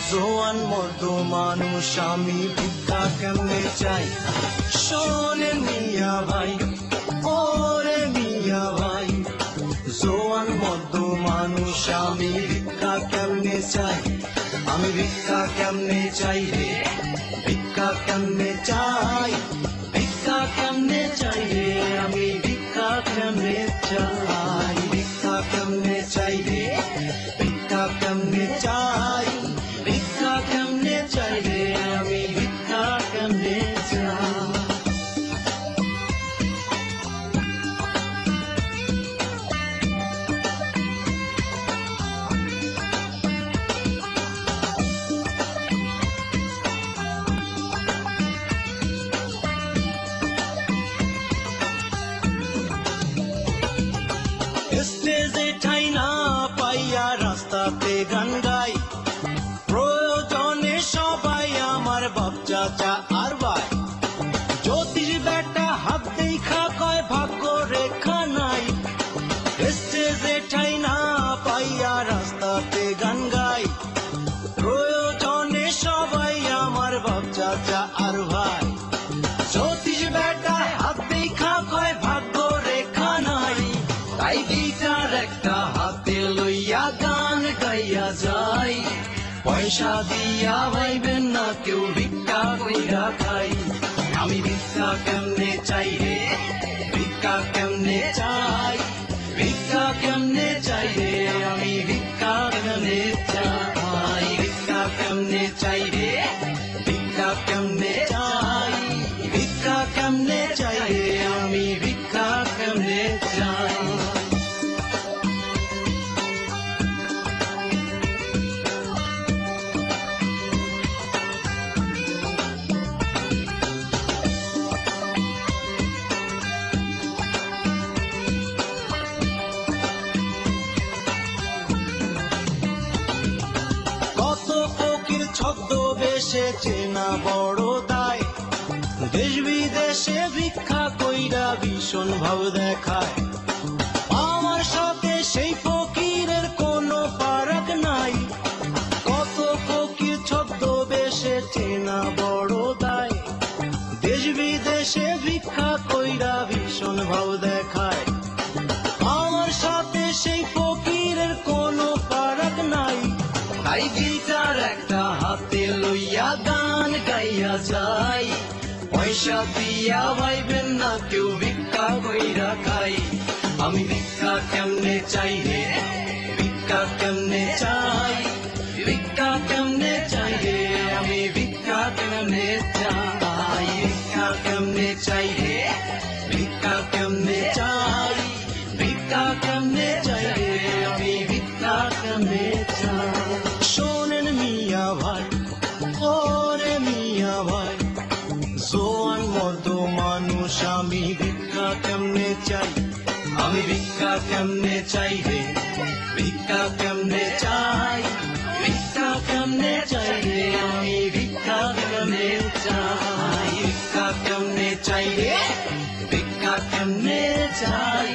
জোয়ান মতো মানুষ আমি ভিক্ষা কেমনে চাই শোনেন মিয়া ভাই ওরে মিয়া ভাই জোয়ান মতো মানুষ আমি ভিক্ষা কেমনে চাই আমি ভিক্ষা কেমনে চাই রে ভিক্ষা কেমনে চাই ভিক্ষা কেমনে চাই রে আমি ভিক্ষা কেমনে চাই ভিক্ষা কেমনে চাই রে ভিক্ষা কেমনে চাই ভিক্ষা কেমনে চাই রে আমি ভিক্ষা কেমনে চাই স্টেজে ঠাই না পাইয়া রাস্তাতে গান গাই প্রয়োজনে সবাই আমার বাপ চাচা আর ভাই জ্যোতিষ বেটা হাত দেখা কয় ভাগ্য রেখা নাই স্টেজে ঠাই না পাইয়া রাস্তাতে গান গাই প্রয়োজনে সবাই আমার বাপ চাচা আর ভাই জ্যোতিষ বেটা হাত দেখা কয় ভাগ্য রেখা নাই তাই গিটার একটা হাতে লইয়া গান গাইয়া যাই পয়সা দিয়া ভাইবেন না কেউ ভিক্ষা কইরা খাই আমি ভিক্ষা কেমনে চাই রে ভিক্ষা কেমনে চাই ভিক্ষা কেমনে চাই রে আমি ভিক্ষা কেমনে চাই ভিক্ষা কেমনে চাই রে ভিক্ষা কেমনে চাই ভিক্ষা কেমনে চাই রে আমি ভিক্ষা কেমনে চাই ছদ্মবেশে চেনা বড় দায় দেশ বিদেশে ভিক্ষা কইরা ভীষণ ভাব দেখায় আমার সাথে সেই ফকিরের কোনো ফারাক নাই কত ফকির ছদ্মবেশে চেনা বড় দায় দেশ বিদেশে ভিক্ষা কইরা ভীষণ ভাব দেখায় আমার সাথে সেই ফকিরের কোনো ফারাক নাই তাই গিটার একটা হাতে লইয়া গান গাইয়া যাই পয়সা দিয়া ভাইবেন না কেউ ভিক্ষা কইরা খাই আমি ভিক্ষা কেমনে চাই রে ভিক্ষা কেমনে চাই ভিক্ষা কেমনে চাই রে আমি ভিক্ষা কেমনে চাই ভিক্ষা কেমনে চাই রে ভিক্ষা কেমনে চাই ভিক্ষা কেমনে চাই রে আমি ভিক্ষা কেমনে চাই শোনেন মিয়া ভাই ওরে মিয়া ভাই জোয়ান মতো মানুষ আমি ভিক্ষা কেমনে চাই আমি ভিক্ষা কেমনে চাই রে ভিক্ষা কেমনে চাই ভিক্ষা কেমনে চাই রে আমি ভিক্ষা কেমনে চাই ভিক্ষা কেমনে চাই রে ভিক্ষা কেমনে চাই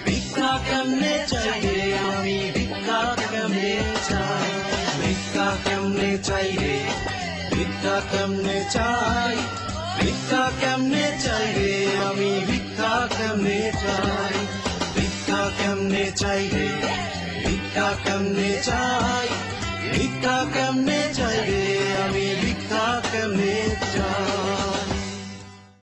ভিক্ষা কেমনে চাই রে আমি ভিক্ষা কেমনে চাই ভিক্ষা কেমনে চাই রে ভিক্ষা কেমনে চাই ভিক্ষা কেমনে চাই রে আমি ভিক্ষা কেমনে চাই ভিক্ষা কেমনে চাই রে ভিক্ষা কেমনে চাই ভিক্ষা কেমনে